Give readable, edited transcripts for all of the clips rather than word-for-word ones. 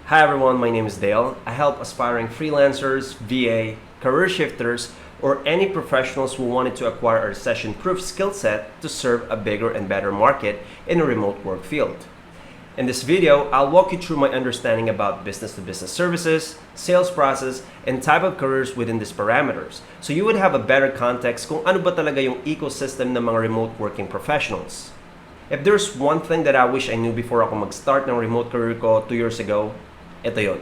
Hi everyone, my name is Dale. I help aspiring freelancers, VA, career shifters, or any professionals who wanted to acquire a recession-proof skill set to serve a bigger and better market in a remote work field. In this video, I'll walk you through my understanding about business-to-business services, sales process, and type of careers within these parameters, so you would have a better context kung ano ba talaga yung ecosystem ng mga remote working professionals. If there's one thing that I wish I knew before ako mag-start ng remote career ko 2 years ago, ito yun.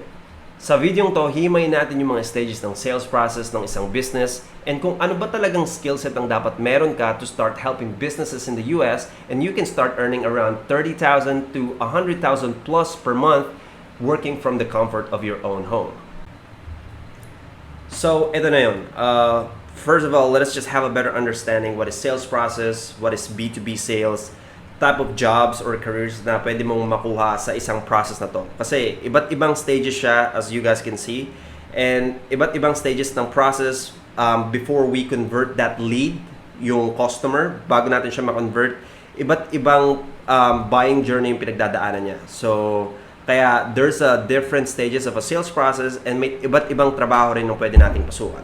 Sa videong to, himay natin yung mga stages ng sales process ng isang business and kung ano ba talagang skill set ang dapat meron ka to start helping businesses in the US, and you can start earning around 30,000 to 100,000 plus per month working from the comfort of your own home. So, ito na yun. First of all, let us just have a better understanding what is sales process, what is B2B sales, type of jobs or careers na pwede mong makuha sa isang process na to. Kasi iba't ibang stages siya, as you guys can see, and iba't ibang stages ng process before we convert that lead, yung customer, bago natin siya ma-convert, iba't ibang buying journey yung pinagdadaanan niya. So, kaya there's a different stages of a sales process and may iba't ibang trabaho rin yung pwede nating pasukan.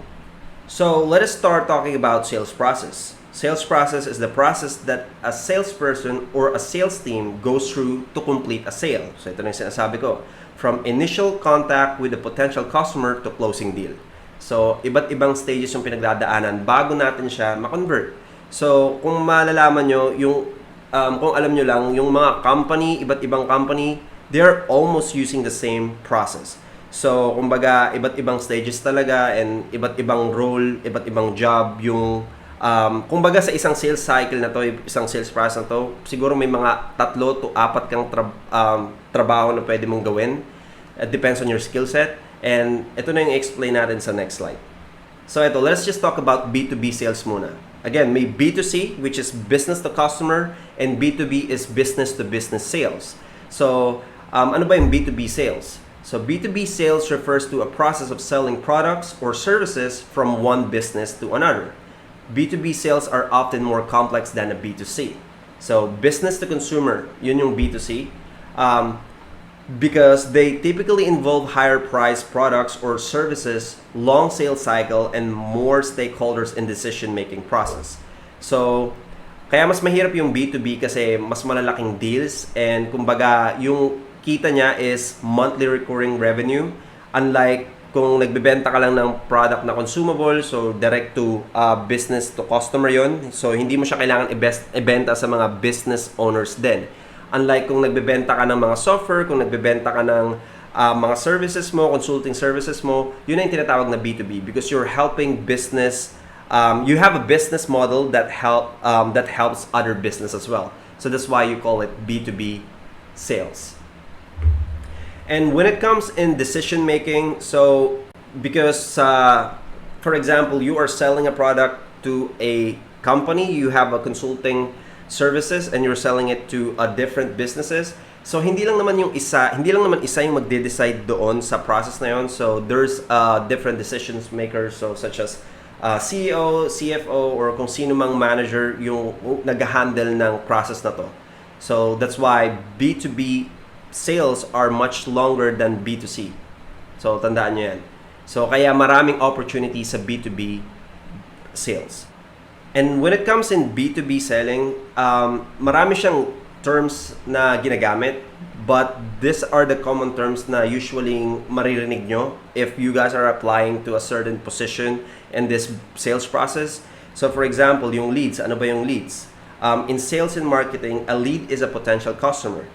So, let us start talking about sales process. Sales process is the process that a salesperson or a sales team goes through to complete a sale. So ito na yung sinasabi ko. From initial contact with the potential customer to closing deal. So iba't ibang stages yung pinagdadaanan bago natin siya ma-convert. So kung malalaman nyo, kung alam nyo lang, yung mga company, iba't ibang company, they're almost using the same process. So kumbaga, iba't ibang stages talaga and iba't ibang role, iba't ibang job yung kumbaga sa isang sales cycle na to, isang sales process na to, siguro may mga 3 to 4 kang trabaho na pwede mong gawin. It depends on your skill set. And ito na yung explain natin sa next slide. So ito, let's just talk about B2B sales muna. Again, may B2C, which is business to customer, and B2B is business to business sales. So, ano ba yung B2B sales? So B2B sales refers to a process of selling products or services from one business to another. B2B sales are often more complex than a B2C. So, business to consumer, yun yung B2C. Because they typically involve higher priced products or services, long sales cycle, and more stakeholders in decision-making process. So, kaya mas mahirap yung B2B kasi mas malalaking deals and kumbaga yung kita niya is monthly recurring revenue, unlike kung nagbebenta ka lang ng product na consumable, so direct to business to customer yon. So hindi mo siya kailangan ibenta sa mga business owners din. Unlike kung nagbebenta ka ng mga software, kung nagbebenta ka ng mga services mo, consulting services mo, yun ang tinatawag na B2B because you're helping business, you have a business model that helps other business as well. So that's why you call it B2B sales. And when it comes in decision making, so because for example, you are selling a product to a company, you have a consulting services and you're selling it to different businesses. So hindi lang naman isa yung magde-decide doon sa process na yon. So there's different decision makers, so such as CEO, CFO, or kung sino mang manager yung nag-handle ng process na to. So that's why B2B sales are much longer than B2C. So, tandaan nyo yan. So, kaya maraming opportunity sa B2B sales. And when it comes in B2B selling, marami siyang terms na ginagamit, but these are the common terms na usually maririnig nyo if you guys are applying to a certain position in this sales process. So, for example, yung leads. Ano ba yung leads? In sales and marketing, a lead is a potential customer.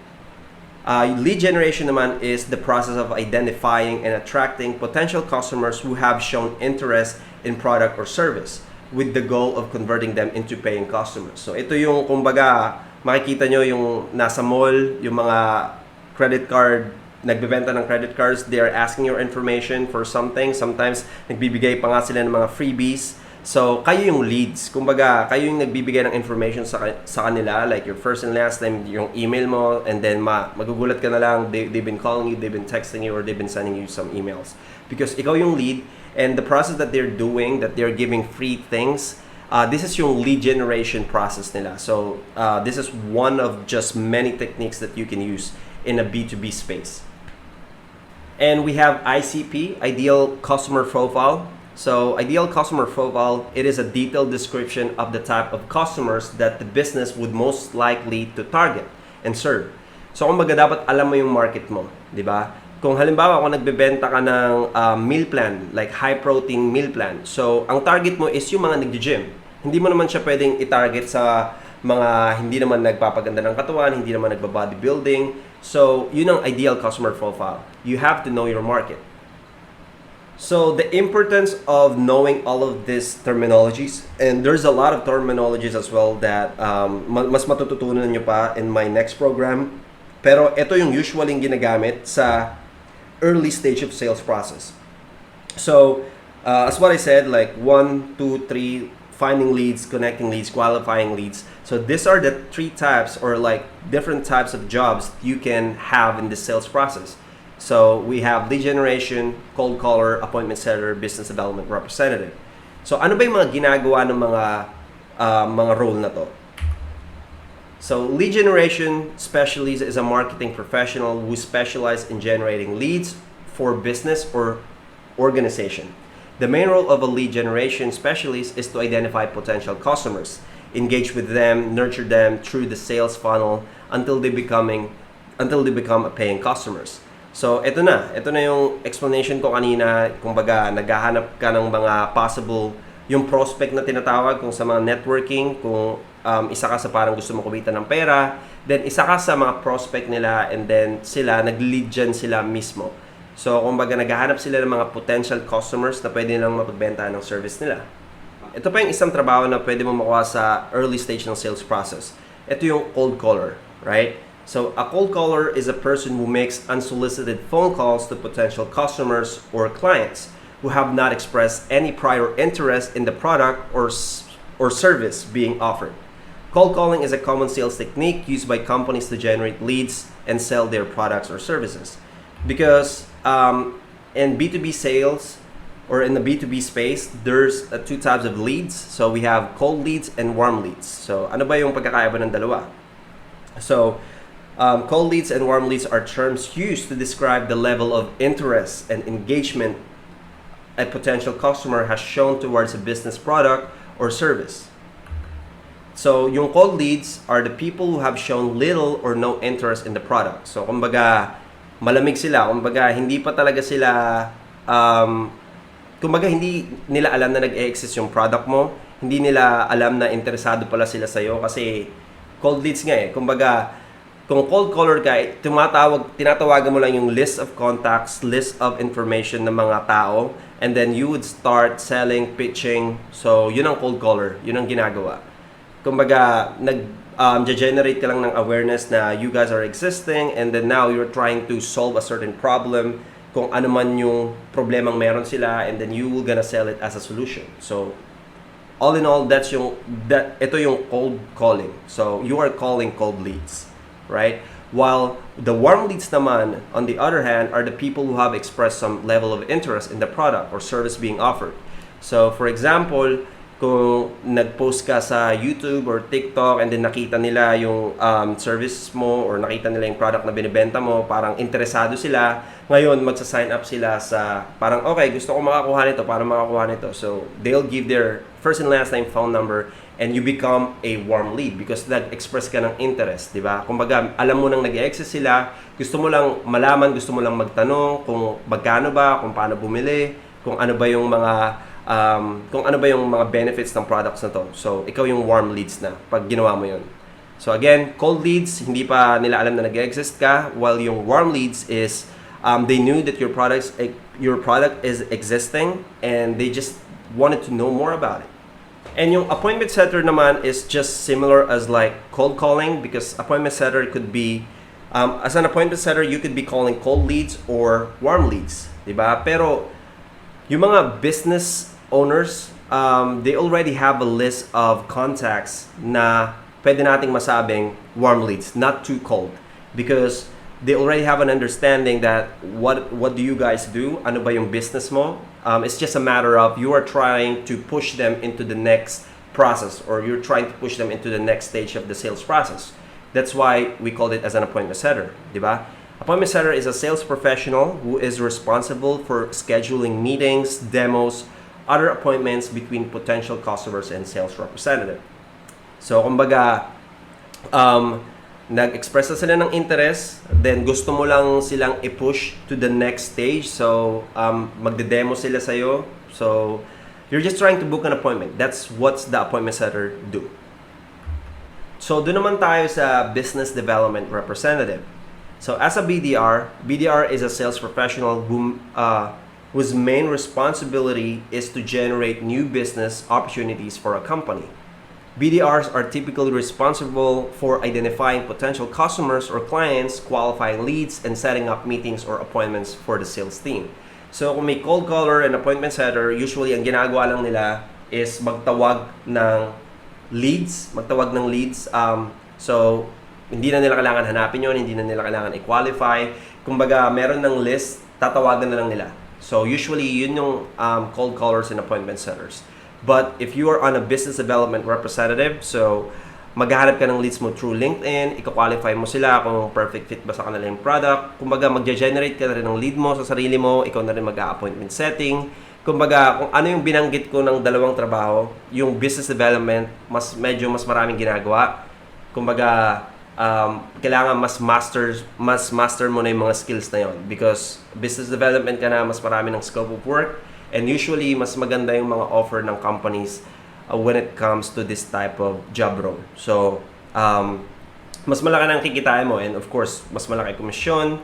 Lead generation naman is the process of identifying and attracting potential customers who have shown interest in product or service with the goal of converting them into paying customers. So ito yung kumbaga makikita nyo yung nasa mall, yung mga credit card, nagbebenta ng credit cards, they are asking your information for something. Sometimes nagbibigay pa nga sila ng mga freebies. So, kayo yung leads. Kumbaga, kayo yung nagbibigay ng information sa kanila, like your first and last name, yung email mo, and then magugulat ka na lang, they've been calling you, they've been texting you, or they've been sending you some emails. Because ikaw yung lead, and the process that they're doing, that they're giving free things, this is yung lead generation process nila. So, this is one of just many techniques that you can use in a B2B space. And we have ICP, Ideal Customer Profile. So ideal customer profile, it is a detailed description of the type of customers that the business would most likely to target and serve. So kumbaga dapat alam mo yung market mo, di ba? Kung halimbawa kung nagbebenta ka ng meal plan, like high protein meal plan. So ang target mo is yung mga nagji-gym. Hindi mo naman siya pwedeng i-target sa mga hindi naman nagpapaganda ng katawan, hindi naman nagba-bodybuilding. So yun ang ideal customer profile. You have to know your market. So the importance of knowing all of these terminologies, and there's a lot of terminologies as well that mas matututunan nyo pa in my next program. Pero ito yung usually ginagamit sa early stage of sales process. So as what I said, like 1, 2, 3, finding leads, connecting leads, qualifying leads. So these are the 3 types or like different types of jobs you can have in the sales process. So we have lead generation, cold caller, appointment setter, business development representative. So ano ba yung mga ginagawa ng mga role na to? So lead generation specialist is a marketing professional who specializes in generating leads for business or organization. The main role of a lead generation specialist is to identify potential customers, engage with them, nurture them through the sales funnel until they become a paying customers. So, ito na yung explanation ko kanina. Kumbaga, naghahanap ka ng mga possible, yung prospect na tinatawag kung sa mga networking, kung isa ka sa parang gusto mo kumita ng pera, then isa ka sa mga prospect nila, and then sila, nag-lead gen sila mismo. So, kumbaga, naghahanap sila ng mga potential customers na pwede nilang mapagbenta ng service nila. Ito pa yung isang trabaho na pwede mo makuha sa early stage ng sales process. Ito yung cold caller, right? So a cold caller is a person who makes unsolicited phone calls to potential customers or clients who have not expressed any prior interest in the product or service being offered. Cold calling is a common sales technique used by companies to generate leads and sell their products or services. Because in B2B sales or in the B2B space, there's 2 types of leads. So we have cold leads and warm leads. So ano ba yung pagkakaiba ng dalawa? So cold leads and warm leads are terms used to describe the level of interest and engagement a potential customer has shown towards a business product or service. So, yung cold leads are the people who have shown little or no interest in the product. So, kumbaga, malamig sila. Kumbaga, hindi pa talaga sila, kumbaga, hindi nila alam na nag-e-exist yung product mo. Hindi nila alam na interesado pala sila sa'yo kasi cold leads nga eh. Kumbaga, kung cold caller ka, tinatawagan mo lang yung list of contacts, list of information ng mga tao, and then you would start selling, pitching. So, yun ang cold caller. Yun ang ginagawa. Kumbaga, generate ka lang ng awareness na you guys are existing, and then now you're trying to solve a certain problem, kung ano man yung problemang meron sila, and then you will gonna sell it as a solution. So, all in all, ito yung cold calling. So, you are calling cold leads. Right? While the warm leads naman, on the other hand, are the people who have expressed some level of interest in the product or service being offered. So, for example, kung nag-post ka sa YouTube or TikTok and then nakita nila yung service mo or nakita nila yung product na binibenta mo, parang interesado sila, ngayon magsa-sign up sila sa parang, okay, gusto ko makakuha nito, para makakuha nito. So, they'll give their first and last name, phone number, and you become a warm lead because nag-express ka ng interest, di ba? Kumbaga, alam mo nang nag-exist sila, gusto mo lang malaman, gusto mo lang magtanong kung magkano ba, kung paano bumili, kung ano ba yung mga benefits ng products na to. So, ikaw yung warm leads na pag ginawa mo yun. So, again, cold leads, hindi pa nila alam na nag-exist ka, while yung warm leads is they knew that your product is existing and they just wanted to know more about it. And yung appointment setter naman is just similar as like cold calling because appointment setter could be, as an appointment setter, you could be calling cold leads or warm leads, diba? Pero yung mga business owners, they already have a list of contacts na pwede nating masabing warm leads, not too cold. Because they already have an understanding that what do you guys do? Ano ba yung business mo? It's just a matter of you are trying to push them into the next process or you're trying to push them into the next stage of the sales process. That's why we called it as an appointment setter, di ba? Appointment setter is a sales professional who is responsible for scheduling meetings, demos, other appointments between potential customers and sales representative. So, kumbaga, nag-express na sila ng interest, then gusto mo lang silang i-push to the next stage. So, magde-demo sila sa'yo. So, you're just trying to book an appointment. That's what the appointment setter do. So, doon naman tayo sa business development representative. So, as a BDR, BDR is a sales professional whose main responsibility is to generate new business opportunities for a company. BDRs are typically responsible for identifying potential customers or clients, qualifying leads, and setting up meetings or appointments for the sales team. So, kung may cold caller and appointment setter, usually ang ginagawa lang nila is magtawag ng leads. So, hindi na nila kailangan hanapin yun, hindi na nila kailangan i-qualify. Kumbaga, meron ng list, tatawagan na lang nila. So, usually, yun yung cold callers and appointment setters. But if you are on a business development representative, so maghahanap ka ng leads mo through LinkedIn, i-qualify mo sila kung perfect fit ba sa kanila yung product. Kumbaga, magge-generate ka na rin ng lead mo sa sarili mo, ikaw na rin mag-appointment setting. Kumbaga, kung ano yung binanggit ko ng dalawang trabaho, yung business development, medyo mas maraming ginagawa. Kumbaga, kailangan mas master mo na yung mga skills na yon, because business development ka na, mas marami ng scope of work, and usually mas maganda yung mga offer ng companies when it comes to this type of job role. So mas malaki nang kikitain mo, and of course mas malaki komisyon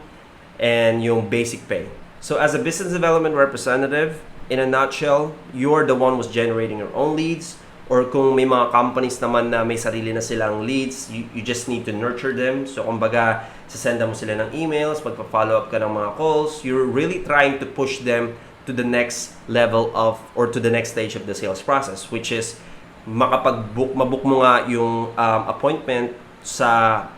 and yung basic pay. So as a business development representative, in a nutshell, you're the one who's generating your own leads. Or kung may mga companies naman na may sarili na silang leads, you just need to nurture them. So, kumbaga, sasenda mo sila ng emails, magpa-follow up ka ng mga calls. You're really trying to push them to the next level of, or to the next stage of the sales process, which is mabook mo nga yung appointment sa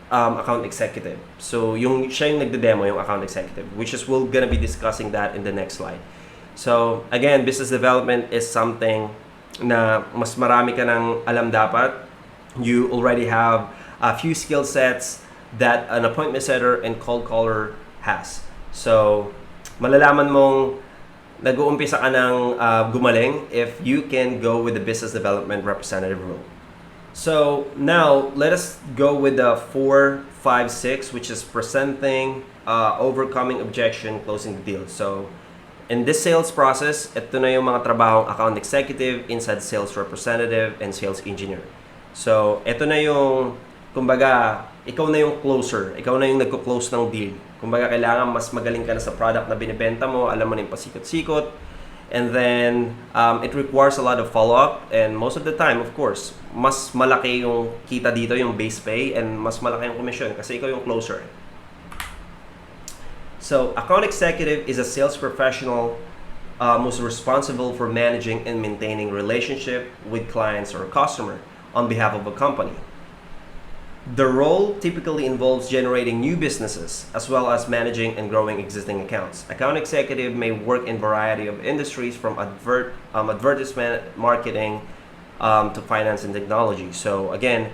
account executive. So, siya yung nagde-demo, yung account executive, which is we're gonna be discussing that in the next slide. So, again, business development is something na mas marami ka nang alam dapat. You already have a few skill sets that an appointment setter and cold caller has. So, malalaman mong nag-uumpisa ka ng gumaling if you can go with the business development representative role. So, now, let us go with the 4, 5, 6, which is presenting, overcoming objection, closing the deal. So, in this sales process, ito na yung mga trabahong account executive, inside sales representative, and sales engineer. So, ito na yung, kumbaga, ikaw na yung closer. Ikaw na yung nagko-close ng deal. Kumbaga, kailangan mas magaling ka na sa product na binibenta mo, alam mo na yung pasikot-sikot. And then, it requires a lot of follow-up. And most of the time, of course, mas malaki yung kita dito, yung base pay, and mas malaki yung commission kasi ikaw yung closer. So, account executive is a sales professional who's responsible for managing and maintaining relationship with clients or customer on behalf of a company. The role typically involves generating new businesses as well as managing and growing existing accounts. Account executive may work in a variety of industries from advertisement, marketing, to finance and technology. So, again,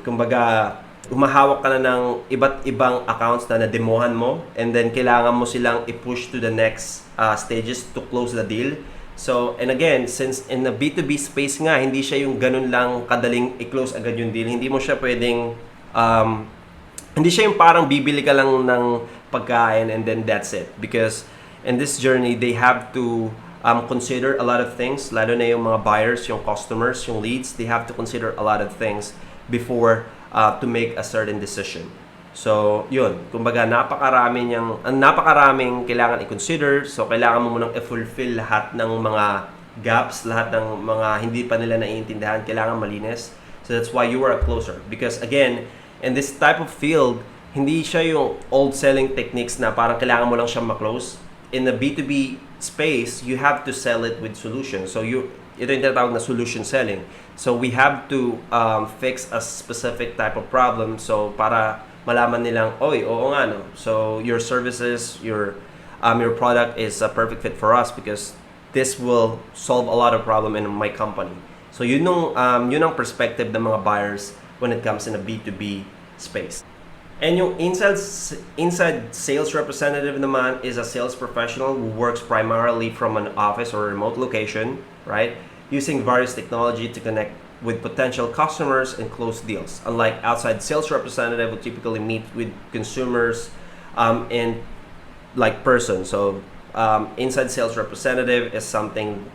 kumbaga, umahawak ka na ng iba't ibang accounts na nademohan mo, and then kailangan mo silang i-push to the next stages to close the deal. So, and again, since in the B2B space nga, hindi siya yung ganun lang kadaling i-close agad yung deal. Hindi mo siya pwedeng, hindi siya yung parang bibili ka lang ng pagkain and then that's it. Because in this journey, they have to consider a lot of things, lalo na yung mga buyers, yung customers, yung leads. They have to consider a lot of things before to make a certain decision. So, yun. Kumbaga, napakaraming kailangan i-consider. So, kailangan mo munang i-fulfill lahat ng mga gaps, lahat ng mga hindi pa nila naiintindihan. Kailangan malinis. So, that's why you are a closer. Because, again, in this type of field, hindi siya yung old selling techniques na parang kailangan mo lang siya ma-close. In the B2B space, you have to sell it with solutions. So, ito yung tinatawag na solution selling. So, we have to fix a specific type of problem. So, para malaman nilang, oy, oo nga, no? So, your services, your product is a perfect fit for us because this will solve a lot of problem in my company. So, yun ang perspective ng mga buyers when it comes in a B2B space. And yung inside sales representative naman is a sales professional who works primarily from an office or remote location, right? Using various technology to connect with potential customers and close deals. Unlike outside sales representative who typically meet with consumers in like person. So inside sales representative is something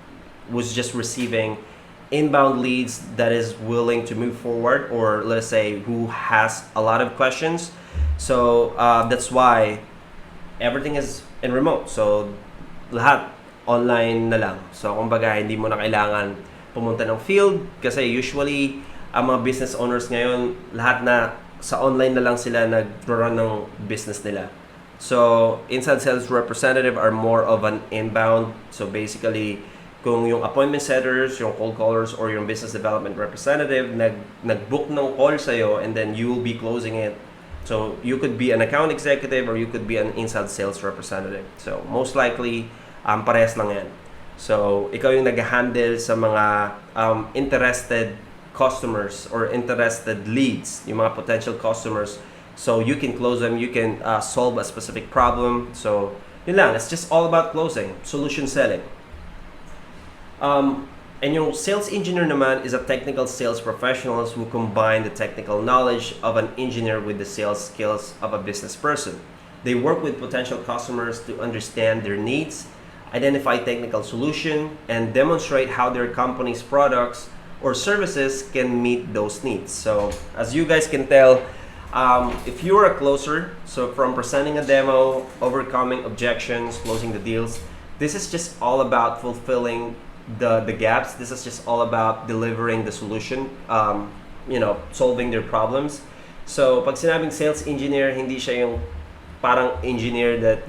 who's just receiving inbound leads that is willing to move forward, or let's say who has a lot of questions. So that's why everything is in remote. So lahat online na lang. So kumbaga hindi mo na kailangan pumunta ng field kasi usually ang mga business owners ngayon lahat na sa online na lang sila nag-run ng business nila. So inside sales representative are more of an inbound. So basically kung yung appointment setters, yung cold callers, or yung business development representative nag-book ng call sa'yo and then you will be closing it. So you could be an account executive or you could be an inside sales representative. So most likely, parehas lang yan. So ikaw yung nag-handle sa mga interested customers or interested leads, yung mga potential customers. So you can close them, you can solve a specific problem. So yun lang, it's just all about closing, solution selling. And yung sales engineer naman is a technical sales professionals who combine the technical knowledge of an engineer with the sales skills of a business person. They work with potential customers to understand their needs, identify technical solution, and demonstrate how their company's products or services can meet those needs. So as you guys can tell, if you're a closer, so from presenting a demo, overcoming objections, closing the deals, this is just all about fulfilling the gaps. This is just all about delivering the solution, solving their problems. So pag sinabing sales engineer, hindi siya yung parang engineer that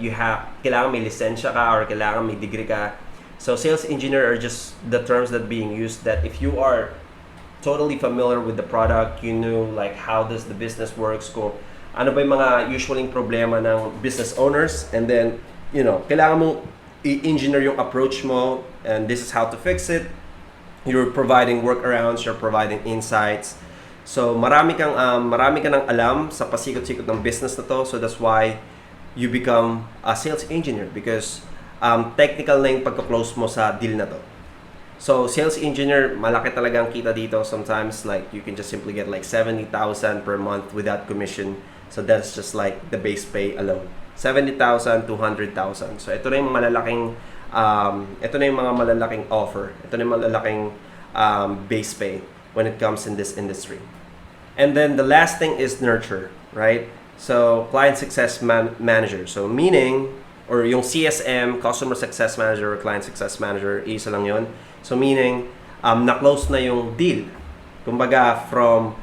kailangan may lisensya ka or kailangan may degree ka. So sales engineer are just the terms that being used that if you are totally familiar with the product, you know like how does the business works, kung ano ba yung mga usually problema ng business owners, and then kailangan mo i-engineer yung approach mo, and this is how to fix it. You're providing workarounds, you're providing insights. So marami kang nang alam sa pasikot-sikot ng business na to. So that's why you become a sales engineer, because technical na yung pagka-close mo sa deal na to. So sales engineer, malaki talagang kita dito. Sometimes like you can just simply get like 70,000 per month without commission. So that's just like the base pay alone. 70,000 to 100,000. So ito na yung mga malalaking offer. Ito na yung malalaking base pay when it comes in this industry. And then the last thing is nurture, right? So client success manager. So meaning, or yung CSM, customer success manager or client success manager, isa lang yun. So meaning, na-close na yung deal. Kumbaga from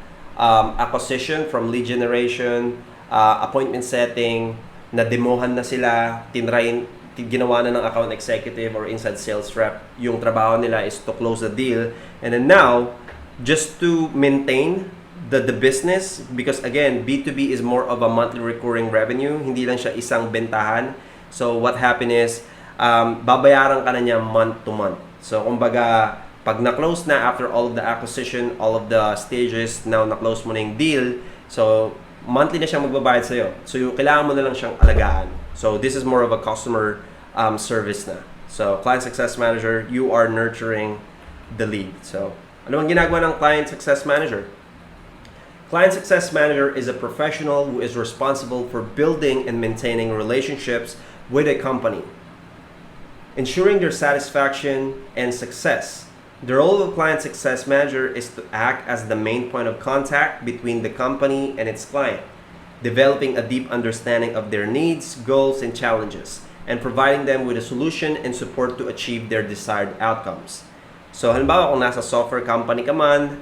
acquisition, from lead generation, appointment setting, na-demohan na sila, ginawa na ng account executive or inside sales rep. Yung trabaho nila is to close the deal. And then now, just to maintain the business, because again, B2B is more of a monthly recurring revenue. Hindi lang siya isang bentahan. So what happened is, babayaran ka na niya month to month. So kumbaga, pag na-close na after all of the acquisition, all of the stages, now na-close mo na yung deal. So monthly na siyang magbabayad sa'yo. So kailangan mo na lang siyang alagaan. So this is more of a customer service na. So client success manager, you are nurturing the lead. So ano bang ginagawa ng client success manager? Client success manager is a professional who is responsible for building and maintaining relationships with a company, ensuring their satisfaction and success. The role of client success manager is to act as the main point of contact between the company and its client, developing a deep understanding of their needs, goals, and challenges, and providing them with a solution and support to achieve their desired outcomes. So halimbawa kung nasa software company ka man,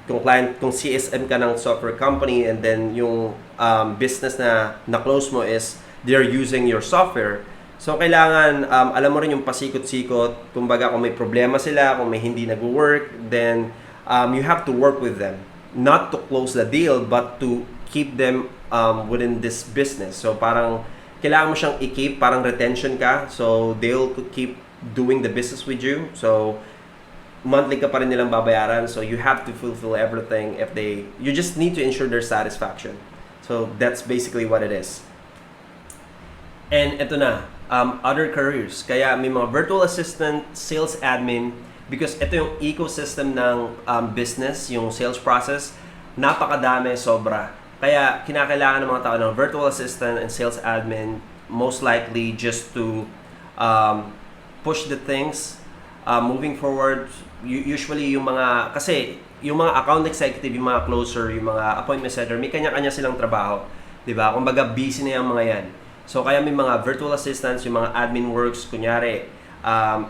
kung CSM ka ng software company, and then yung business na na-close mo is they're using your software. So kailangan alam mo rin yung pasikot-sikot. Kumbaga kung may problema sila, kung may hindi nag-work, then you have to work with them. Not to close the deal, but to keep them within this business. So parang kailangan mo siyang i-keep, parang retention ka. So they'll keep doing the business with you. So monthly ka pa rin nilang babayaran. So you have to fulfill everything you just need to ensure their satisfaction. So that's basically what it is. And ito na, other careers. Kaya may mga virtual assistant, sales admin, because ito yung ecosystem ng business, yung sales process, napakadami, sobra. Kaya kinakailangan ng mga tao ng virtual assistant and sales admin, most likely just to push the things moving forward. Usually yung mga, kasi yung mga account executive, yung mga closer, yung mga appointment setter, may kanya-kanya silang trabaho. Diba? Kumbaga busy na yung mga yan. So kaya may mga virtual assistants, yung mga admin works, kunyari,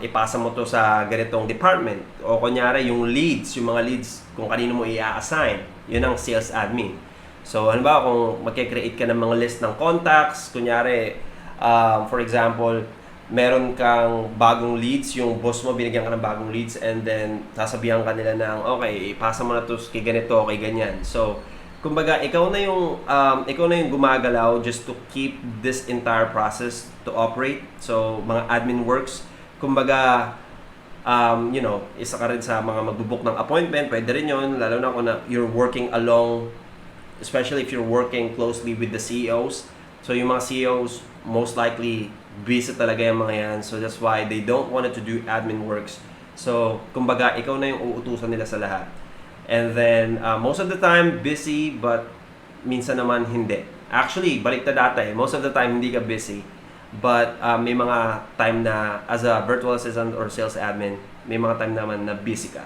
ipasa mo to sa ganitong department. O kunyari, yung leads, yung mga leads, kung kanino mo i-assign, yun ang sales admin. So halimbawa, kung magkikreate ka ng mga list ng contacts, kunyari, for example, meron kang bagong leads, yung boss mo binigyan ka ng bagong leads, and then sasabihan ka nila ng, okay, ipasa mo na to kay ganito, kay ganyan. So, kumbaga, ikaw na yung gumagalaw just to keep this entire process to operate. So, mga admin works, kumbaga, isa ka rin sa mga magbubook ng appointment, pwede rin yun, lalo na kung you're working along, especially if you're working closely with the CEOs. So, yung mga CEOs, most likely, busy talaga yung mga yan. So, that's why they don't want to do admin works. So, kumbaga, ikaw na yung uutusan nila sa lahat. And then, most of the time, busy, but minsan naman hindi. Actually, baliktad dati. Most of the time, hindi ka busy. But may mga time na, as a virtual assistant or sales admin, may mga time naman na busy ka.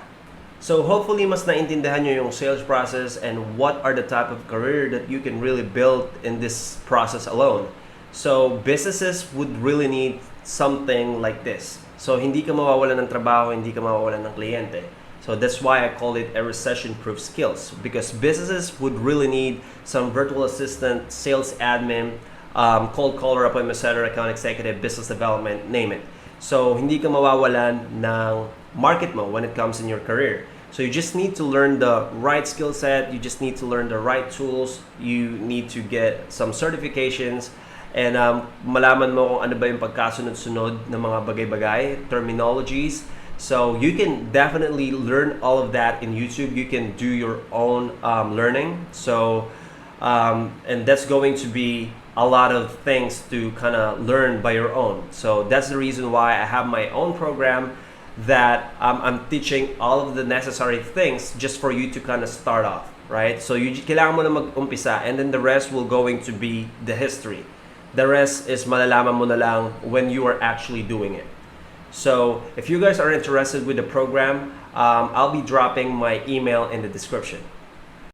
So, hopefully, mas naintindihan nyo yung sales process and what are the type of career that you can really build in this process alone. So, businesses would really need something like this. So, hindi ka mawawalan ng trabaho, hindi ka mawawalan ng kliyente. So, that's why I call it a recession-proof skills. Because businesses would really need some virtual assistant, sales admin, cold caller, appointment setter, account executive, business development, name it. So, hindi ka mawawalan ng market mo when it comes in your career. So, you just need to learn the right skill set. You just need to learn the right tools. You need to get some certifications. And malaman mo kung ano ba yung pagkasunod-sunod ng mga bagay-bagay, terminologies. So you can definitely learn all of that in YouTube. You can do your own learning. So and that's going to be a lot of things to kind of learn by your own. So that's the reason why I have my own program that I'm teaching all of the necessary things just for you to kind of start off, right? So kailangan mo na mag-umpisa, and then the rest will going to be the history. The rest is malalaman mo na lang when you are actually doing it. So, if you guys are interested with the program, I'll be dropping my email in the description.